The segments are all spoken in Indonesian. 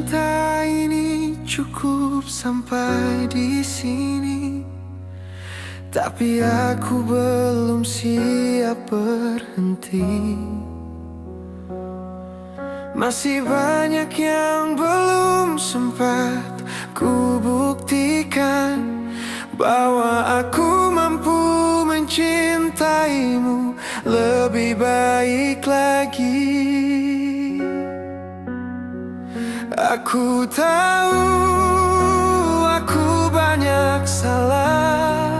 cinta ini cukup sampai di sini, tapi aku belum siap berhenti. Masih banyak yang belum sempat ku buktikan, bahwa aku mampu mencintaimu lebih baik lagi. Aku tahu aku banyak salah,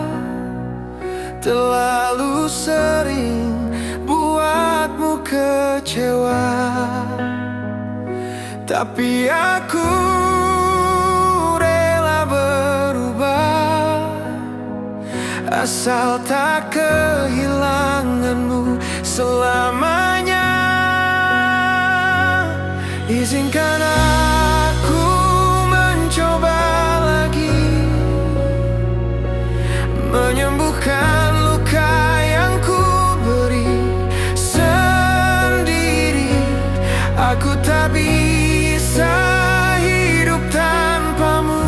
terlalu sering buatmu kecewa, tapi aku rela berubah, asal tak kehilanganmu selamanya. Izinkan aku mencoba lagi, menyembuhkan luka yang ku beri sendiri. Aku tak bisa hidup tanpamu,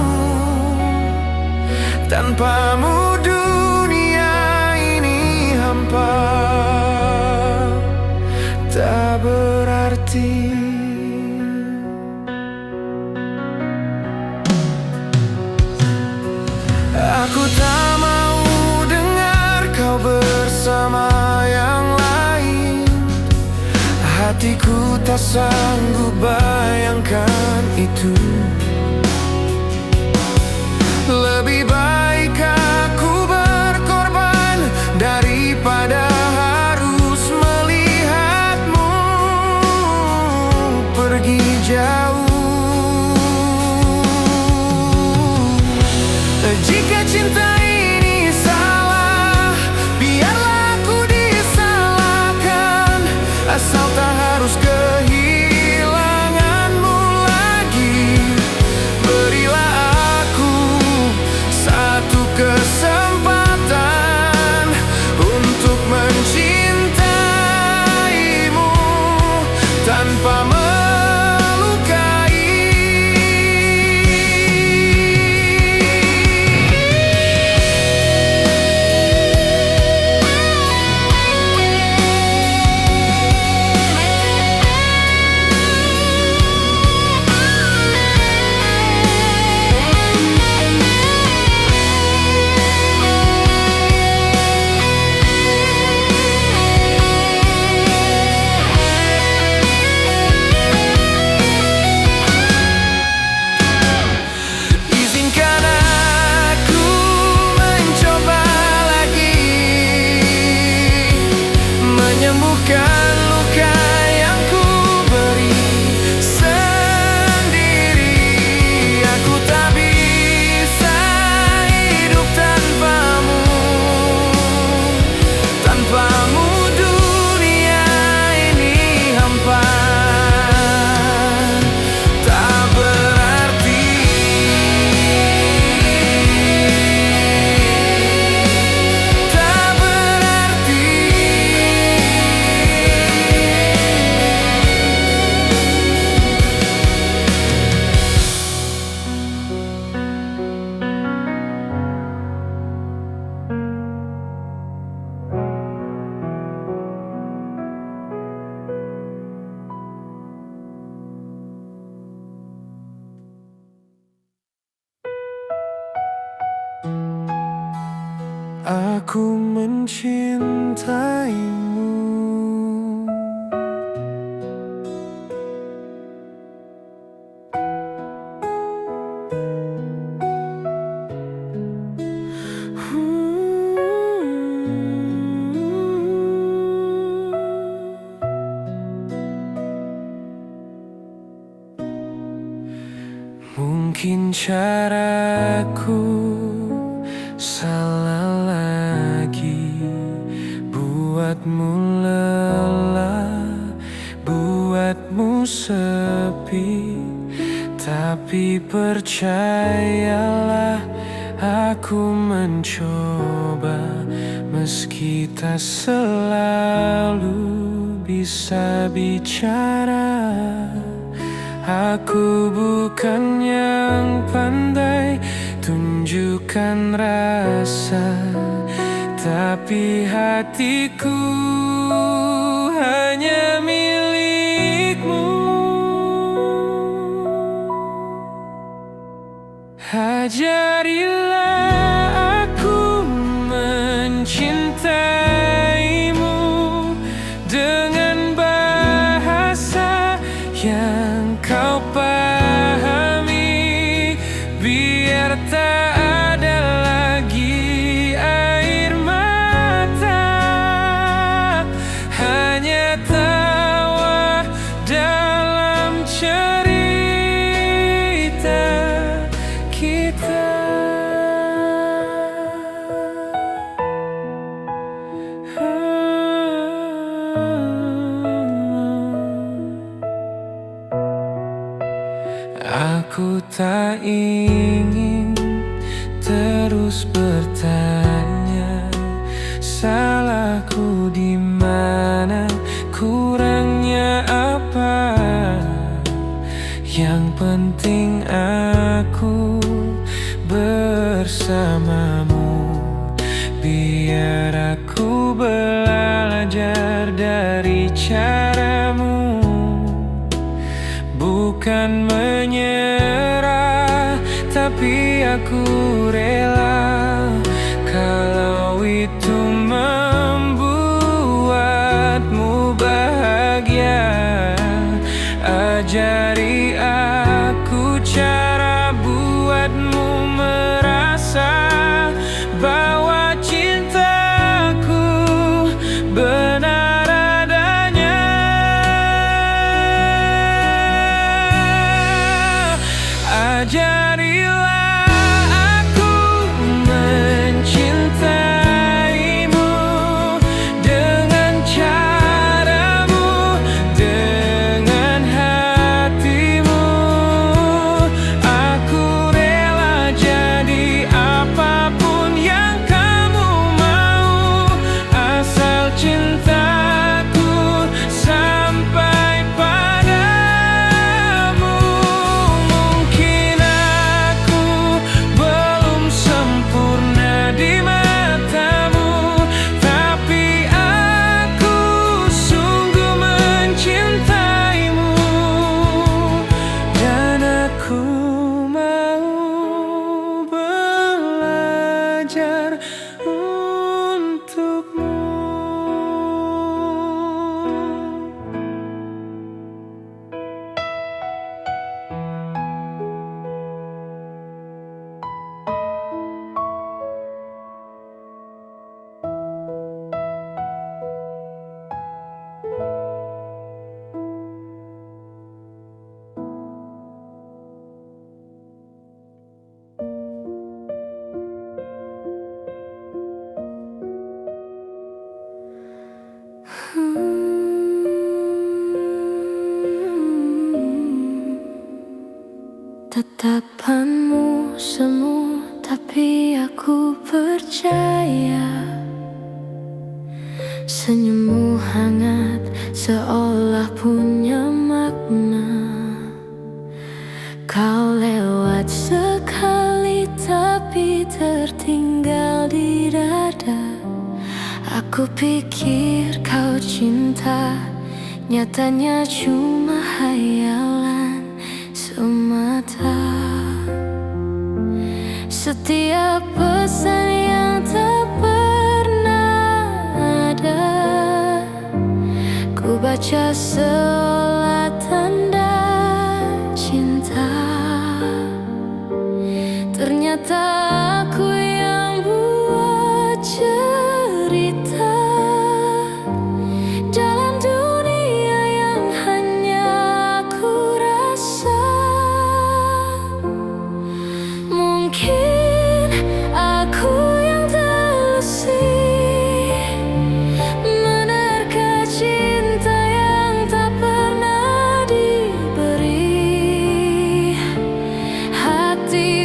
tanpamu dunia ini hampa, tak berarti. Aku tak mau dengar kau bersama yang lain. Hatiku tak sanggup bayangkan itu. Lebih baik aku berkorban daripada harus melihatmu pergi jauh. Jika cinta ini salah, biarlah aku disalahkan, asal tak harus kehilanganmu lagi. Berilah aku satu kesempatan untuk mencintaimu tanpa menyembuhkan luka yang ku beri sendiri. Aku tak bisa hidup tanpamu, tanpamu dunia ini hampa, tak berarti. Tak berarti. Aku mencintaimu. Mungkin caraku salah lagi, buatmu lelah, buatmu sepi. Tapi percayalah, aku mencoba, meski tak selalu bisa bicara. Aku bukan yang pandai tunjukkan rasa, tapi hatiku hanya milikmu. Ajarilah aku mencintaimu dengan bahasa yang kau pahami, biar tak ada lagi air mata, hanya tawa dalam cerita kita. Aku tak ingin terus bertanya salahku di mana, kurangnya apa. Yang penting aku bersamamu, biar aku belajar dari caramu. Bukan menyerah, tapi aku rela kalau itu membuatmu bahagia. Ajari aku cara buatmu merasa bahwa cintaku benar adanya. Ajarilah aku mencintaimu dengan caramu, dengan hatimu. Aku rela jadi apapun yang kamu mau, asal cintaku sampai padamu. Mungkin aku belum sempurna di matamu, tapi aku sungguh mencintaimu, dan aku mau belajar untukmu. Tatapanmu semu, tapi aku percaya. Senyummu hangat, seolah punya makna. Kau lewat sekali, tapi tertinggal di dada. Aku pikir kau cinta, nyatanya cuma hayalan semata. Setiap pesan yang tak pernah ada, ku baca seolah tanda cinta. Ternyata aku yang buat cerita dalam dunia yang hanya aku rasa. Mungkin aku yang terusik menerka cinta yang tak pernah diberi. Hati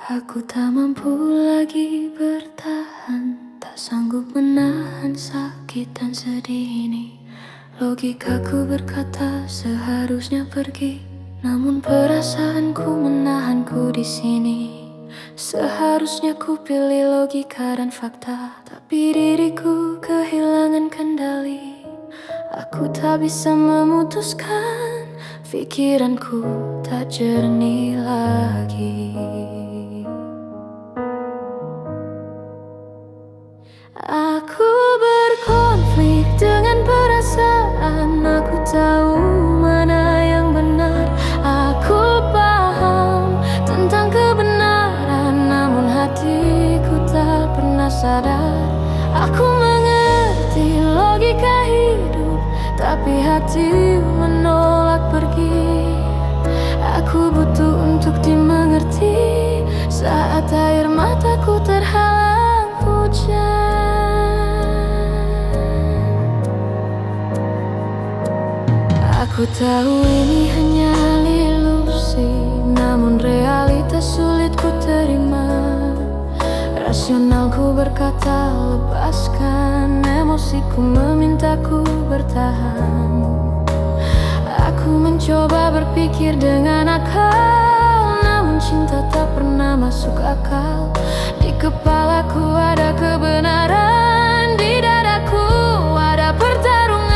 Aku tak mampu lagi bertahan, tak sanggup menahan sakit dan sedih ini. Logikaku berkata seharusnya pergi, namun perasaanku menahanku di sini. Seharusnya ku pilih logika dan fakta, tapi diriku kehilangan kendali. Aku tak bisa memutuskan, pikiranku tak jernih lagi. Aku berkonflik dengan perasaan. Aku tahu mana yang benar. Aku paham tentang kebenaran, namun hatiku tak pernah sadar. Aku mengerti logika hidup, tapi hati menolak pergi. Aku butuh untuk dimengerti saat air mataku terhalang hujan. Aku tahu ini hanya ilusi, namun realitas sulit ku terima. Rasionalku berkata lepaskan, emosiku memintaku bertahan. Aku mencoba berpikir dengan akal, namun cinta tak pernah masuk akal. Di kepalaku ada kebenaran, di dadaku ada pertarungan.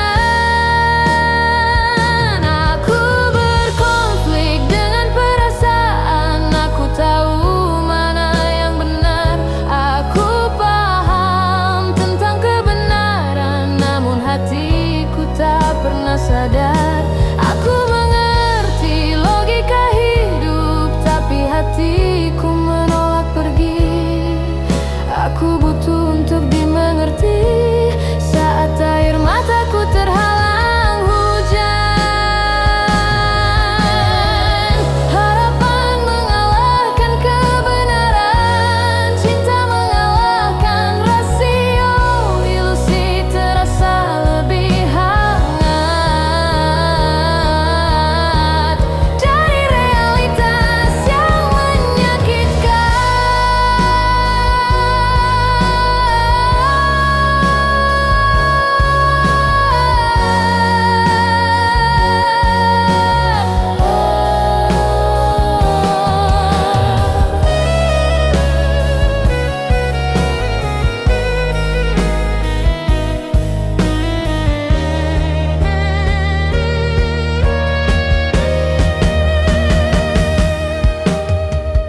Aku berkonflik dengan perasaan. Aku tahu mana yang benar. Aku paham tentang kebenaran, namun hatiku tak pernah sadar. Aku mengerti logika hidup, tapi hatiku menolak pergi. Aku butuh untuk dimengerti saat air mataku terhalang hujan. Harapan mengalahkan kebenaran, cinta mengalahkan rasio, ilusi terasa lebih hangat dari realitas yang menyakitkan.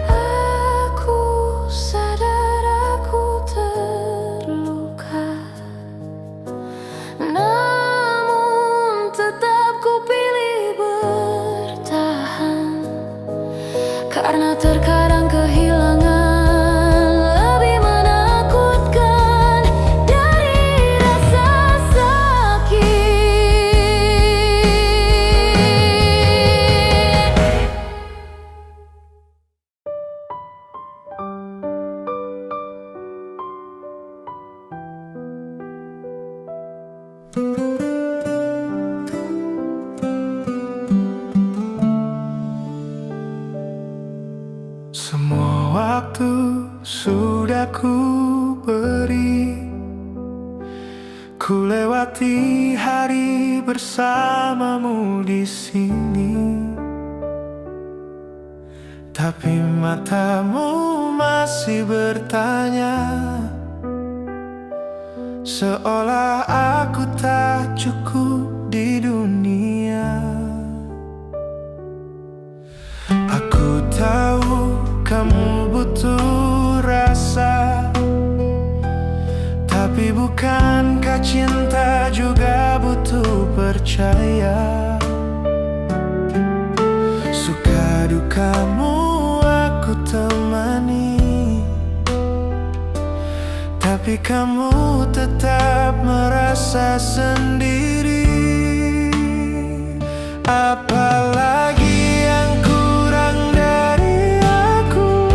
Aku sadar aku terluka, namun tetap ku pilih bertahan. Karena terkadang kehilangan lebih menakutkan dari rasa sakit. Semua waktu sudah ku beri, ku lewati hari bersamamu di sini. Tapi matamu masih bertanya, seolah aku tak cukup di dunia. Aku tahu kamu butuh rasa, tapi bukankah cinta juga butuh percaya? Suka dukamu aku temani, tapi kamu tetap merasa sendiri. Apalagi yang kurang dari aku,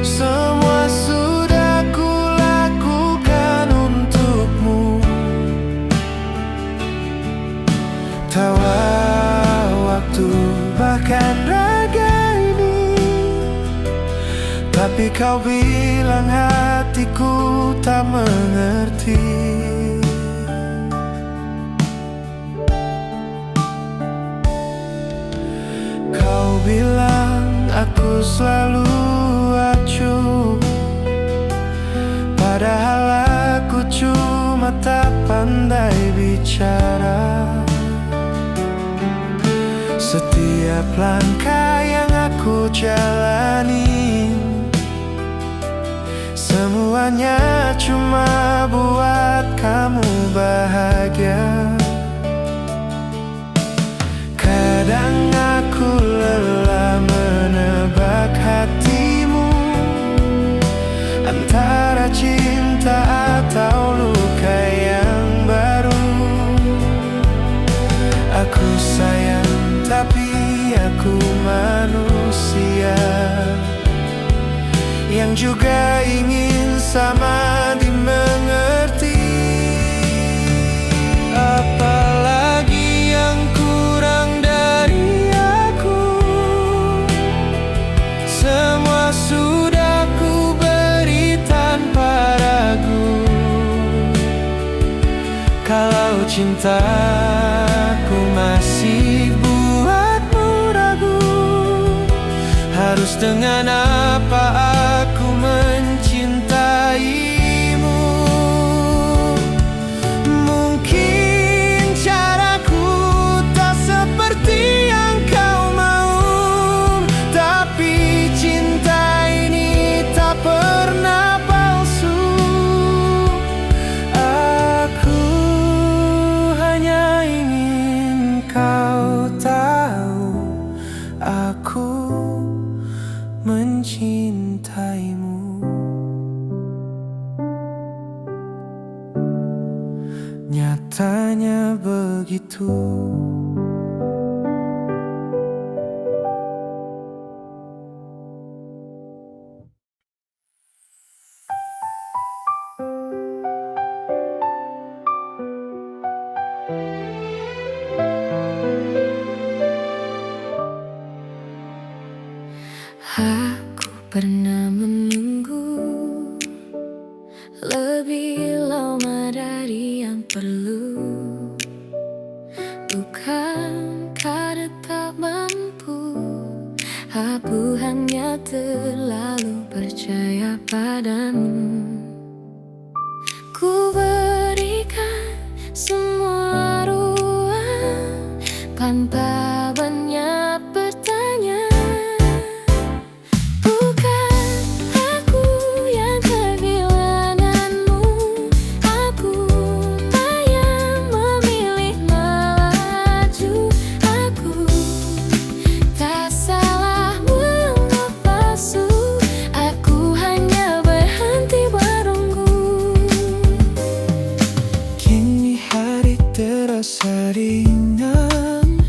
semua sudah kulakukan untukmu. Tawa waktu bahkan raga ini Tapi kau bilang hatiku tak mengerti. Kau bilang aku selalu acuh, padahal aku cuma tak pandai bicara. Setiap langkah yang aku jalani, semuanya cuma buat kamu bahagia. Kadang aku lelah menebak hatimu, antara cinta atau luka yang baru. Aku sayang, tapi aku manusia yang juga ingin sama dimengerti. Apalagi yang kurang dari aku, semua sudah ku beri tanpa ragu. Kalau cintaku masih buatmu ragu, harus dengan apa aku mencintaimu? Mungkin caraku tak seperti yang kau mau, tapi cinta ini tak pernah palsu. Aku hanya ingin kau tahu, aku mencintaimu. Nyatanya begitu. Aku pernah menunggu lebih lama dari yang perlu, bukan karena tak mampu, aku hanya terlalu percaya padamu. Ku berikan semua ruang tanpa banyak bertanya. Terasa ringan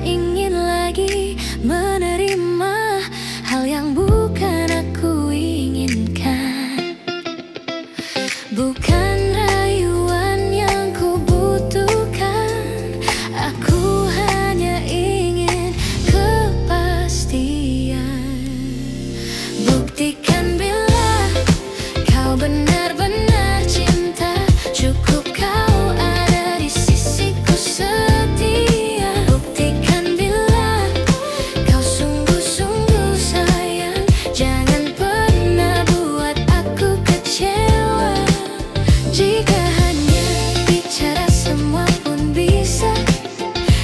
ingin lagi menerima hal yang bukan aku inginkan. Bukan rayuan yang ku butuhkan, aku hanya ingin kepastian. Buktikan bila kau benar-benar cinta, cukup kau ada di sisiku setia. Buktikan bila kau sungguh-sungguh sayang, jangan pernah buat aku kecewa. Jika hanya bicara semua pun bisa,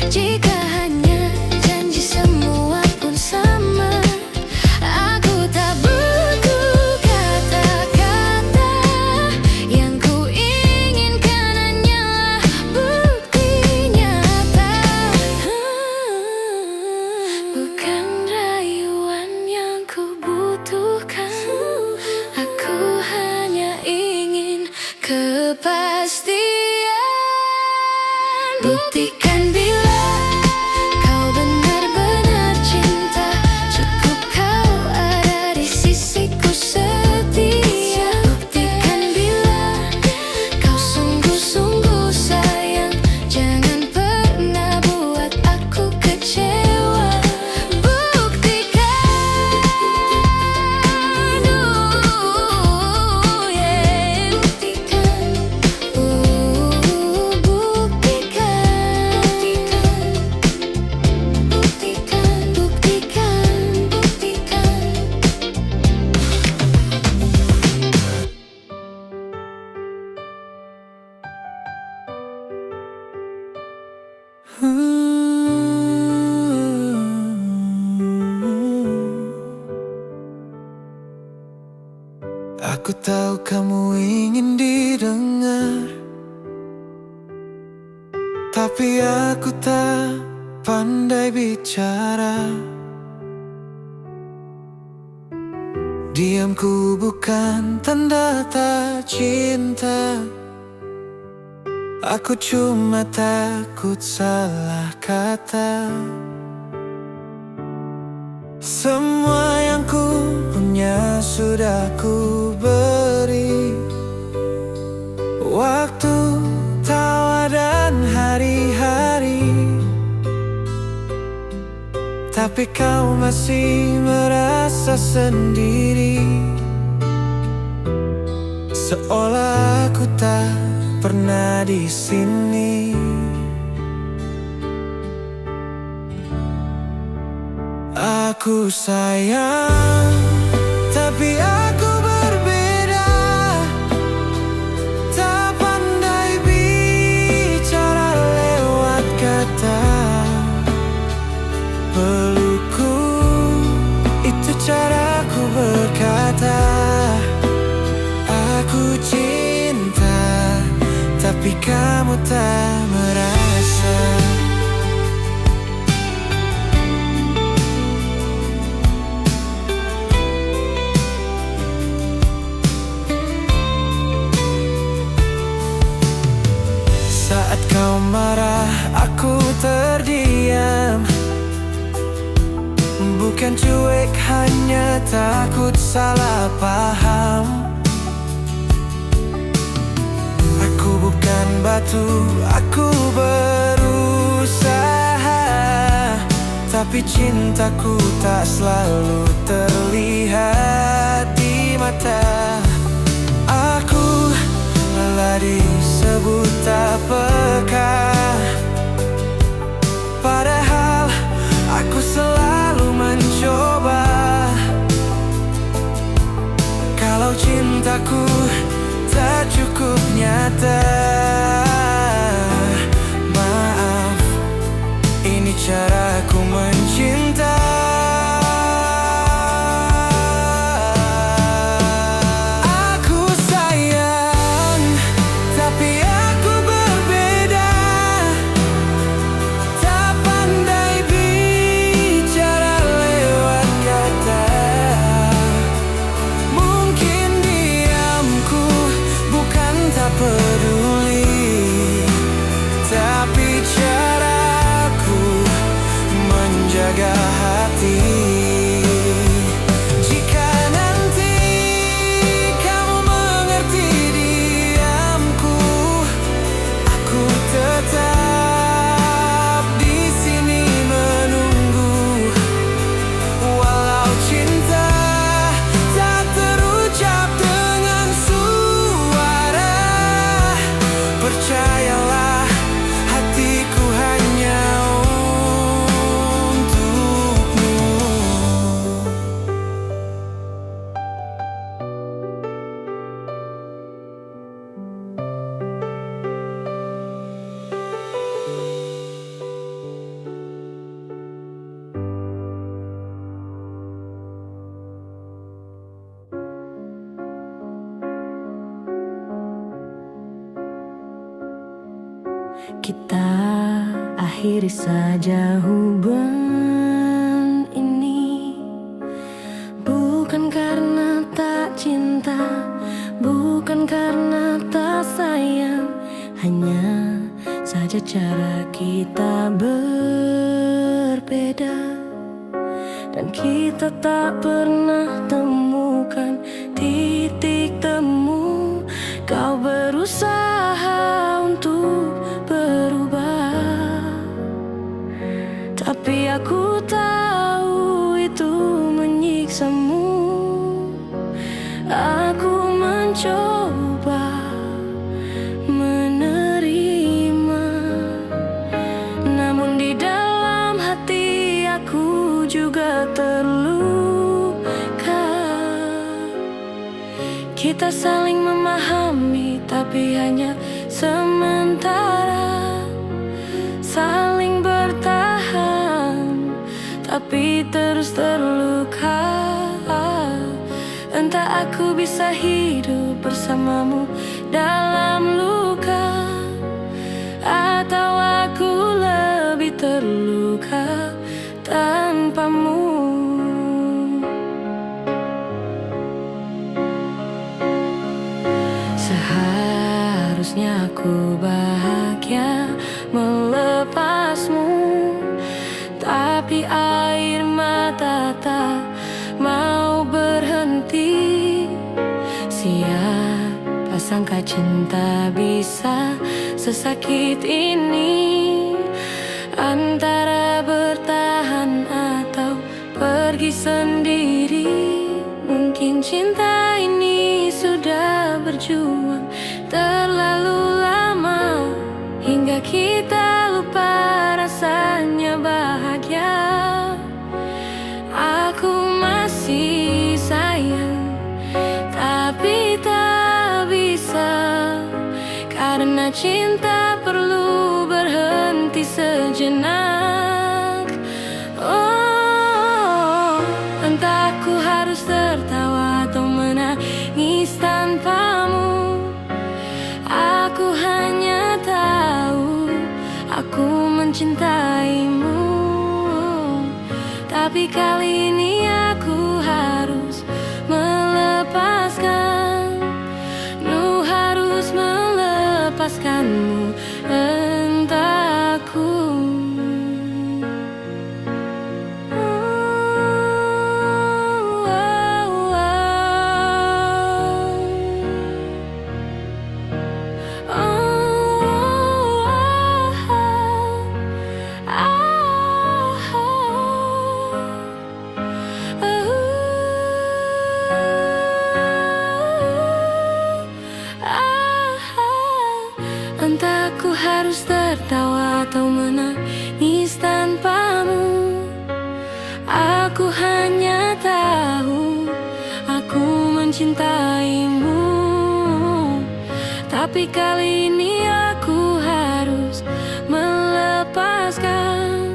jika hanya janji semua pun sama. Aku tak butuh kata-kata, yang ku inginkan hanyalah bukti nyata. Bukan rayuan yang ku butuhkan, aku hanya ingin kepastian. Buktikan bila kau benar-benar cinta, cukup kau ada di sisiku setia. Buktikan bila kau sungguh-sungguh sayang, jangan pernah buat aku kecewa. Buktikan, yeah. Buktikan, Aku tahu kamu ingin didengar, tapi aku tak pandai bicara. Diamku bukan tanda tak cinta, aku cuma takut salah kata. Semua yang ku punya sudah ku beri, waktu, tawa dan hari-hari, tapi kau masih merasa sendiri, seolah aku tak pernah di sini. Aku sayang, tapi aku berbeda, tak pandai bicara lewat kata. Pelukku, itu caraku berkata. Aku cinta, tapi kamu tak merasa. Saat kau marah, aku terdiam, bukan cuek, hanya takut salah paham. Aku bukan batu, aku berusaha, tapi cintaku tak selalu terlihat di mata. Aku lelah disebut tak peka, padahal aku selalu mencoba. Kalau cintaku tak cukup nyata, maaf, ini caraku mencinta. Aku sayang, tapi aku berbeda, tak pandai bicara lewat kata. Mungkin diamku bukan tak peduli, kita akhiri saja hubungan ini. Bukan karena tak cinta, bukan karena tak sayang, hanya saja cara kita berbeda. Dan kita tak pernah temukan titik temu. Kau berusaha untuk berubah, tapi aku tahu itu menyiksamu. Aku mencoba menerima, namun di dalam hati aku juga terluka. Kita saling memahami, tapi hanya sementara. Saling bertahan, tapi terus terluka. Entah aku bisa hidup bersamamu dalam luka, atau aku lebih terluka tanpamu. Seharusnya aku bahagia melepasmu, tapi air mata tak mau berhenti. Siapa sangka cinta bisa sesakit ini. Antara bertahan atau pergi sendiri. Mungkin cinta ini sudah berjuang terlalu lama, hingga kita lupa rasanya bahagia. Aku masih sayang, tapi tak bisa, karena cinta perlu berhenti sejenak. Oh, entah aku harus tertawa atau menangis tanpamu. Aku hanya tahu aku mencintaimu, tapi kali ini aku harus melepaskan. Lu harus melepaskanmu, entah aku. Entah aku harus tertawa atau menangis tanpamu. Aku hanya tahu aku mencintaimu, tapi kali ini aku harus melepaskan.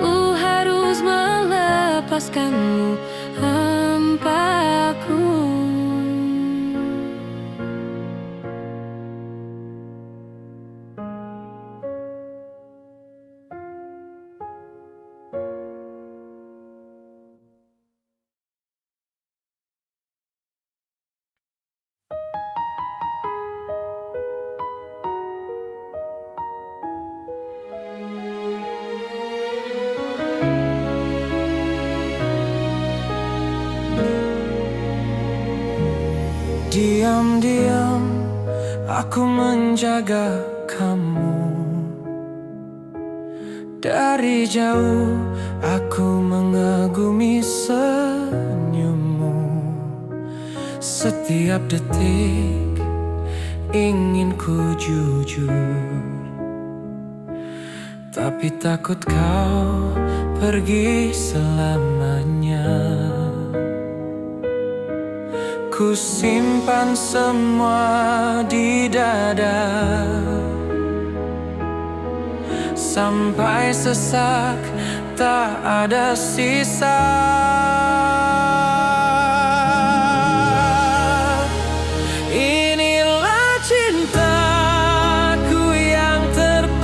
Lu harus melepaskanmu, tanpaku. Diam-diam aku menjaga kamu. Dari jauh aku mengagumi senyummu. Setiap detik ingin ku jujur, tapi takut kau pergi selamanya. Ku simpan semua di dada, sampai sesak tak ada sisa. Inilah cintaku yang terbaik.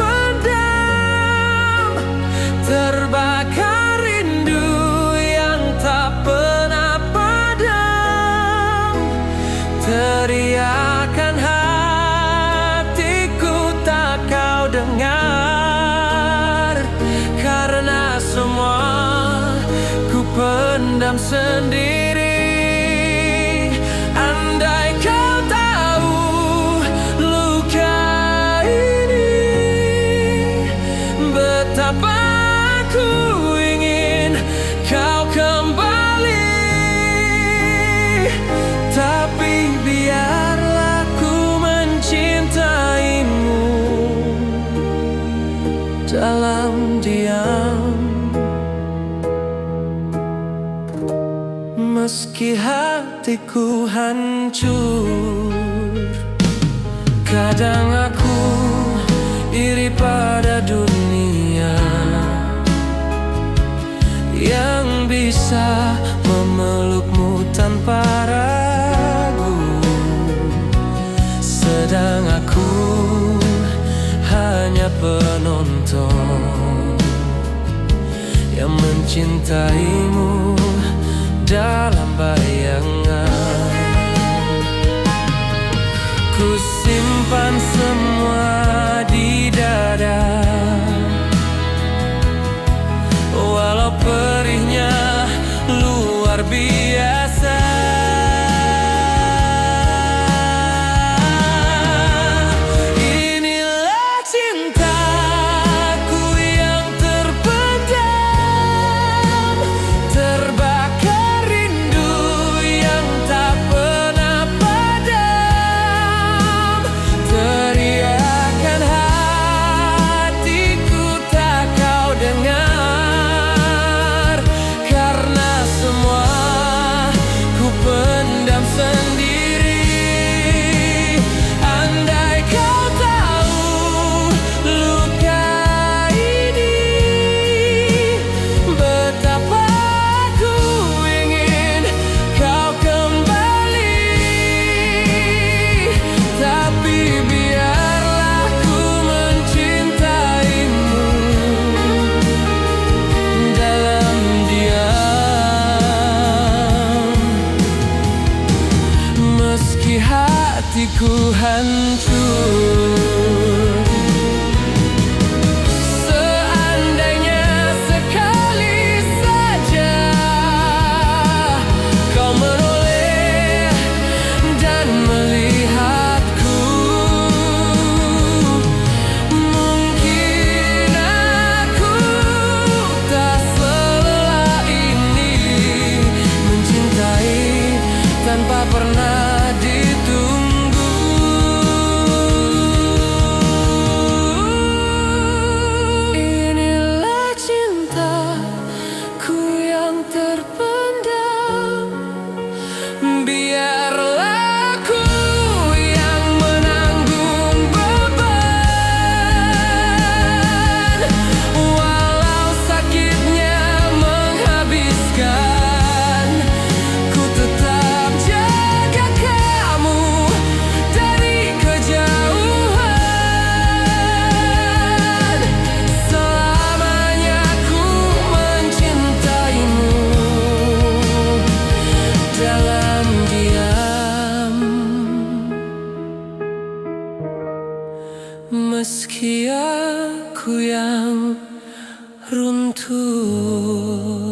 pendam sendiri. Andai kau tahu luka ini, betapa aku ingin kau kembali. Tapi biarlah ku mencintaimu dalam diam, meski hatiku hancur. Kadang aku iri pada dunia yang bisa memelukmu tanpa ragu, sedang aku hanya penonton yang mencintaimu dalam bayangan. Ku simpan semua di dada, walau perihnya luar biasa. Inilah cintaku yang terpendam, terbakar rindu yang tak pernah padam. Teriakan hatiku tak kau dengar, karena semua ku pendam sendiri. Andai kau tahu luka ini, betapa aku ingin kau kembali. Tapi biarlah ku mencintaimu dalam diam, meski hatiku hancur. Seandainya sekali saja kau menoleh dan melihatku, mungkin aku tak selelah ini mencintai tanpa pernah ditunggu. Inilah cintaku yang terpendam, biarlah aku yang menanggung beban, walau sakitnya menghabiskan. Ku tetap jaga kamu dari kejauhan. Selamanya ku mencintaimu dalam diam, meski aku yang runtuh.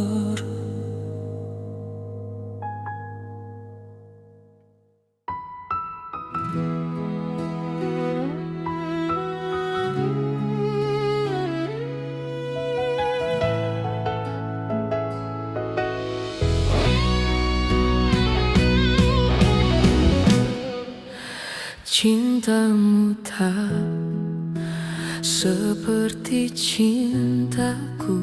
Cintamu tak seperti cintaku,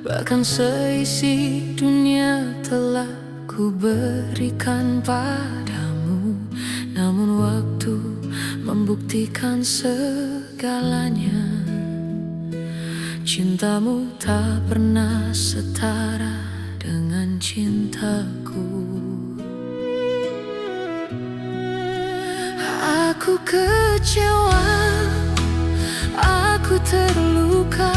bahkan seisi dunia telah ku berikan padamu. Namun waktu membuktikan segalanya. Cintamu tak pernah setara dengan cintaku. Aku kecewa, aku terluka.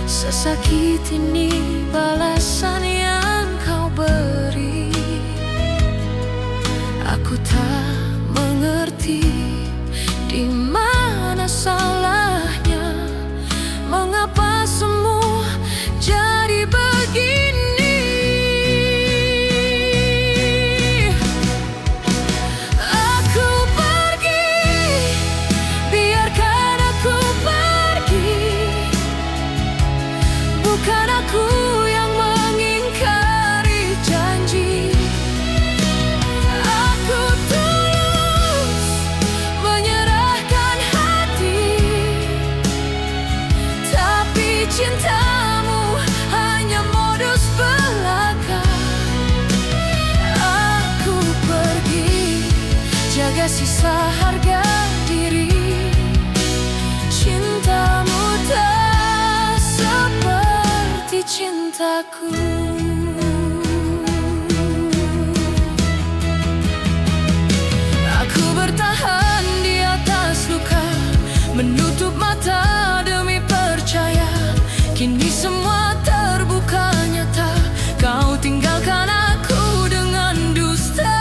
Sesakit ini balasan yang kau beri. Aku tak mengerti di mana salahnya. Mengapa semua jaga sisa harga diri. Cintamu tak seperti cintaku. Aku bertahan di atas luka, menutup mata demi percaya. Kini semua terbuka nyata, kau tinggalkan aku dengan dusta.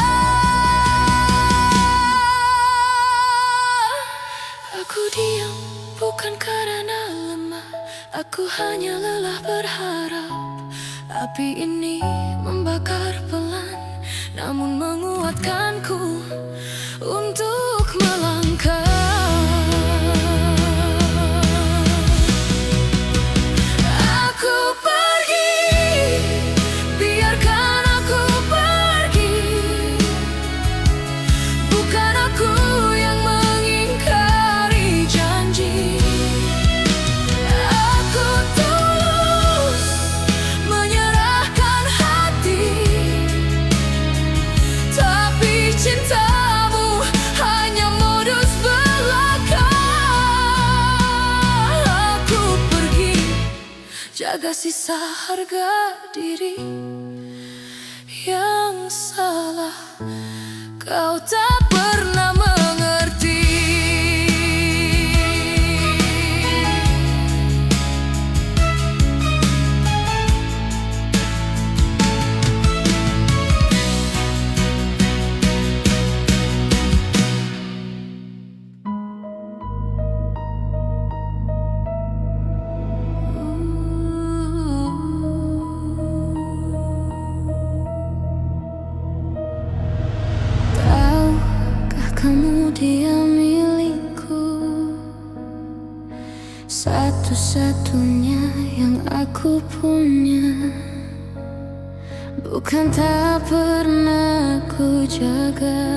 Aku diam bukan karena lemah, aku hanya lelah berharap. Api ini membakar pelan, namun menguatkanku untuk melangkah. Aku pergi, biarkan aku pergi. Bukan aku yang mengingkari janji. Aku tulus menyerahkan hati, tapi cintamu hanya modus belaka. Aku pergi, jaga sisa harga diri. Yang salah kau tak pernah mengerti. Tahukah kamu dia milikku, satu-satunya yang aku punya. Bukan tak pernah aku jaga,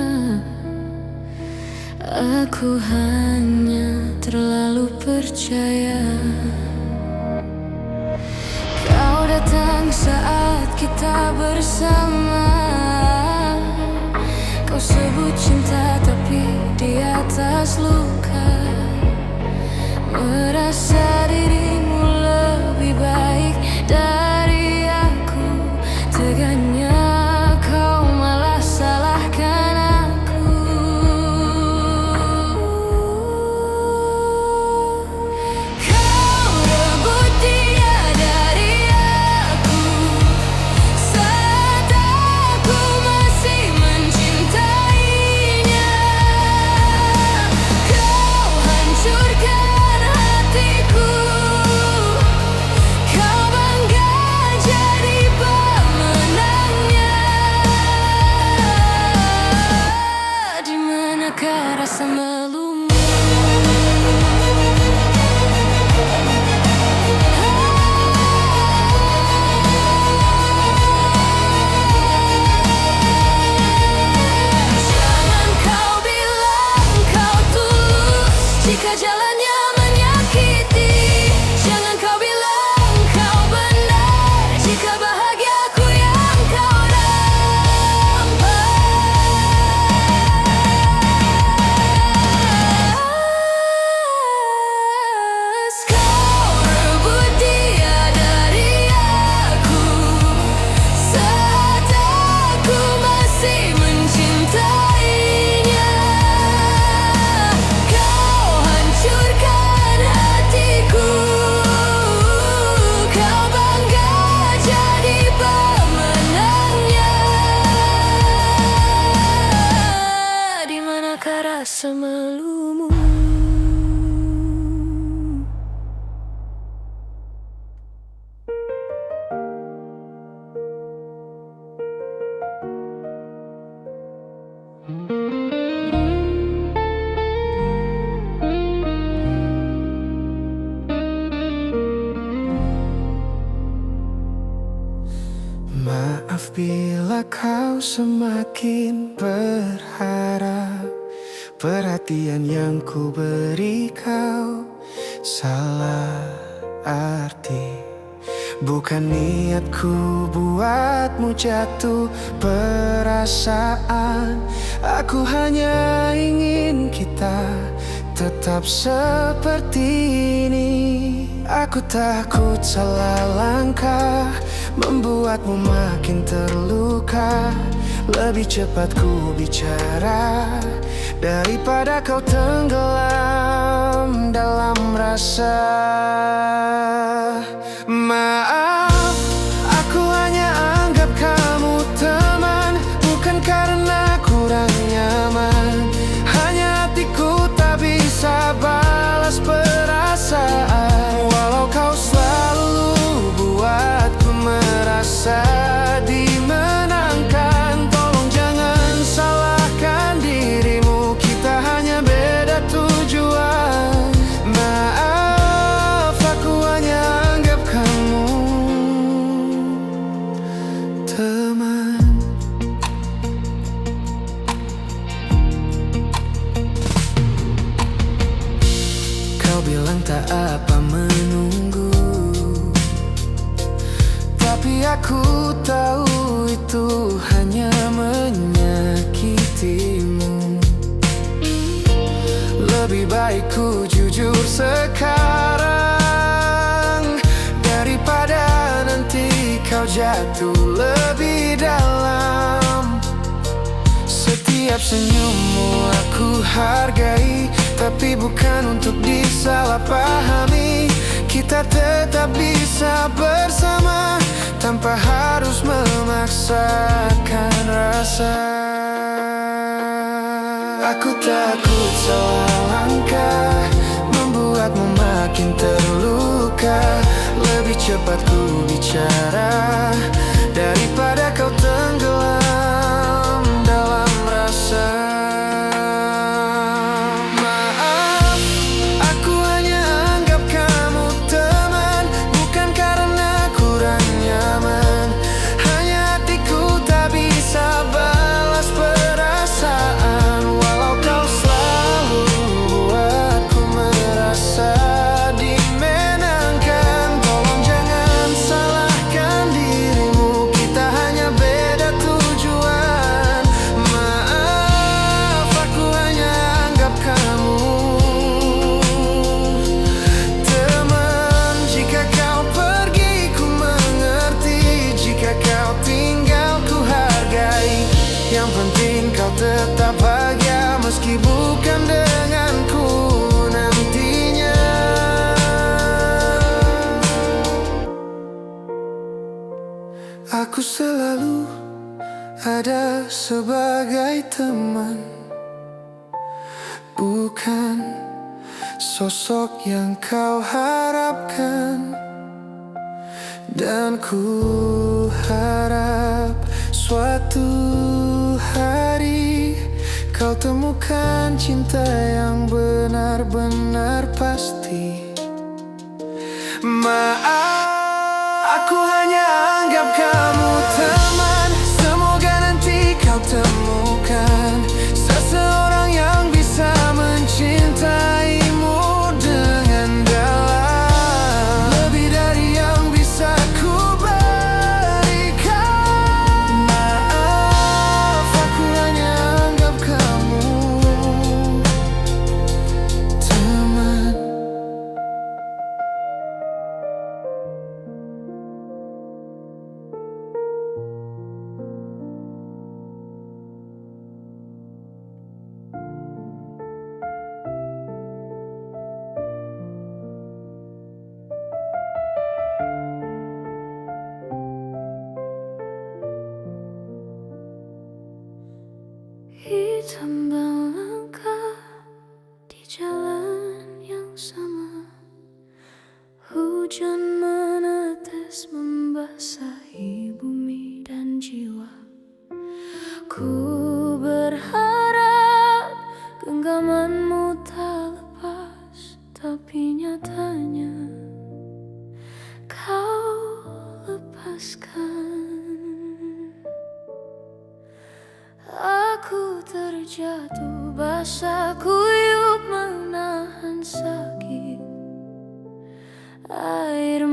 aku hanya terlalu percaya. Kau datang saat kita bersama. Kau sebut cinta tapi di atas luka, merasa dirimu lebih baik dari aku. Teganya kau malah salahkan aku. Kau rebut dia dari aku saat aku masih mencintainya. Kau hancurkan hatiku, kau bangga jadi pemenangnya. Di manakah rasa melumu? Jangan kau bilang kau tulus jika jalannya menyakiti. Jangan kau bilang kau benar jika bahagiaku yang kau rampas. Kau rebut dia dari aku saat aku masih mencintainya. Kau hancurkan hatiku, kau bangga jadi pemenangnya. Di manakah rasa melumu? Maaf bila kau semakin berharap, perhatian yang ku beri kau salah arti. Bukan niatku buatmu jatuh perasaan. Aku hanya ingin kita tetap seperti ini. Aku takut salah langkah membuatmu makin terluka. Lebih cepat ku bicara daripada kau tenggelam dalam rasa. Maaf, aku hanya anggap kamu teman, bukan karena kurang nyaman. Hanya hatiku tak bisa balas perasaan. Walau kau selalu buatku merasa dimenangkan, tolong jangan salahkan dirimu. Kita hanya beda tujuan. Maaf, aku hanya anggap kamu teman. Kau bilang tak apa menunggu, tapi aku tahu itu hanya menyakitimu. Lebih baik ku jujur sekarang daripada nanti kau jatuh lebih dalam. Setiap senyummu aku hargai, tapi bukan untuk disalahpahami. Kita tetap bisa bersama tanpa harus memaksakan rasa. Aku takut salah langkah membuatmu makin terluka. Lebih cepat ku bicara daripada kau tenggelam dalam rasa. Maaf, aku hanya anggap kamu teman, bukan karena kurang nyaman. Hanya hatiku tak bisa balas perasaan. Walau kau selalu buatku merasa dimenangkan, tolong jangan salahkan dirimu. Kita hanya beda tujuan. Maaf, aku hanya anggap kamu teman. Jika kau pergi ku mengerti, jika kau tinggal ku hargai. Yang penting kau tetap bahagia meski bukan denganku nantinya. Aku selalu ada sebagai teman, bukan sosok yang kau harapkan. Dan ku harap suatu hari kau temukan cinta yang benar-benar pasti. Maaf, aku hanya anggap kamu teman. Semoga nanti kau temukan seseorang yang bisa mencintaimu dengan dalam, lebih dari yang bisa ku berikan. Maaf, aku hanya anggap kamu teman. Hitam melangkah di jalan yang sama. Hujan menetes membasahi bumi dan jiwa. Ku berharap genggamanmu tak lepas, tapi nyatanya kau lepaskan. Aku terjatuh basah kuyup menahan sakit. Air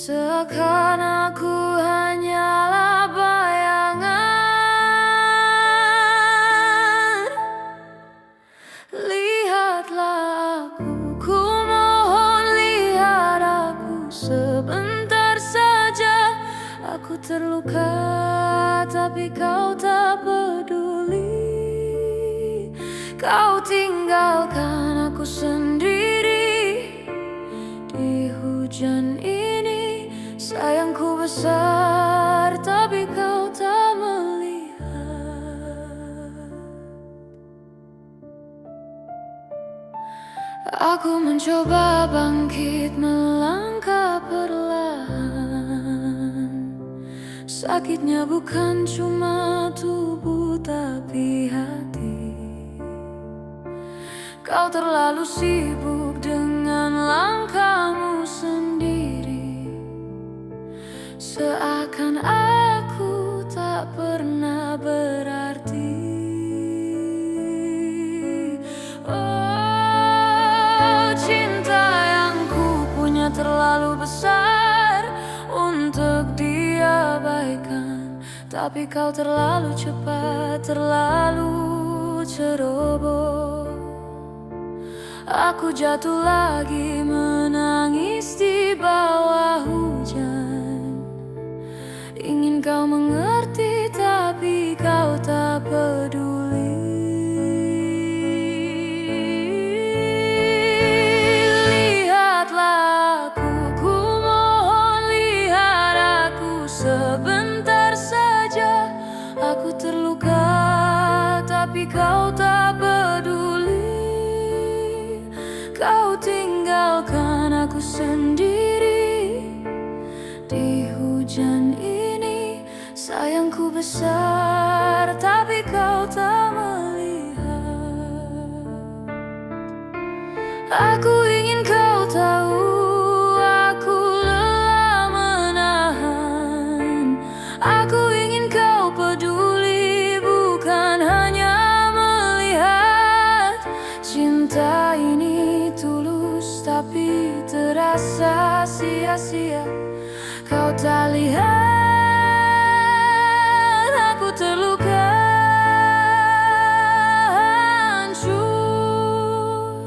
Seakan aku hanyalah bayangan. Lihatlah aku, ku mohon lihat aku sebentar saja. Aku terluka, tapi kau tak peduli. Kau tinggalkan aku sendiri di hujan ini. Sayangku besar, tapi kau tak melihat. Aku mencoba bangkit, melangkah perlahan. Sakitnya bukan cuma tubuh, tapi hati. Kau terlalu sibuk dengan langkahmu sendiri. Seakan aku tak pernah berarti. Oh, cinta yang ku punya terlalu besar untuk diabaikan. Tapi kau terlalu cepat, terlalu ceroboh. Aku jatuh lagi, menangis di bawah hujan. Ingin kau mengerti, tapi kau tak peduli. Lihatlah aku, ku mohon lihat aku sebentar saja. Aku terluka, tapi kau tak peduli. Kau tinggalkan aku sendiri di hujan ini. Sayangku besar, tapi kau tak melihat. Aku ingin kau tahu, aku lelah menahan. Aku ingin kau peduli, bukan hanya melihat. Cinta ini tulus, tapi terasa sia-sia. Kau tak lihat, aku terluka, hancur.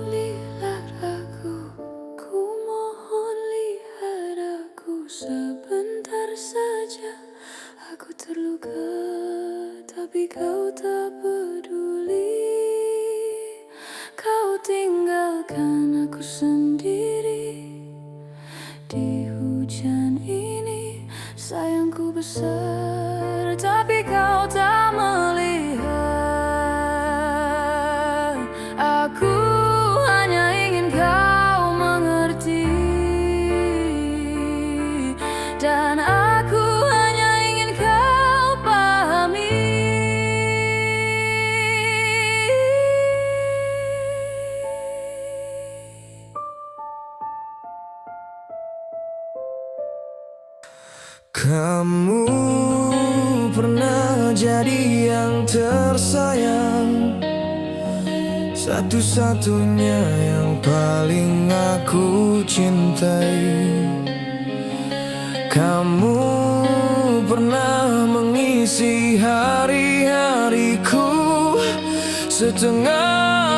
Lihat aku, ku mohon lihat aku sebentar saja. Aku terluka, tapi kau tak peduli. Kau tinggalkan aku sendiri di hujan ini. Sayangku besar, tapi kau tak melihat. Aku hanya ingin kau mengerti, dan aku hanya ingin kau pahami. Kamu pernah jadi yang tersayang, satu-satunya yang paling aku cintai. Kamu pernah mengisi hari-hariku setengah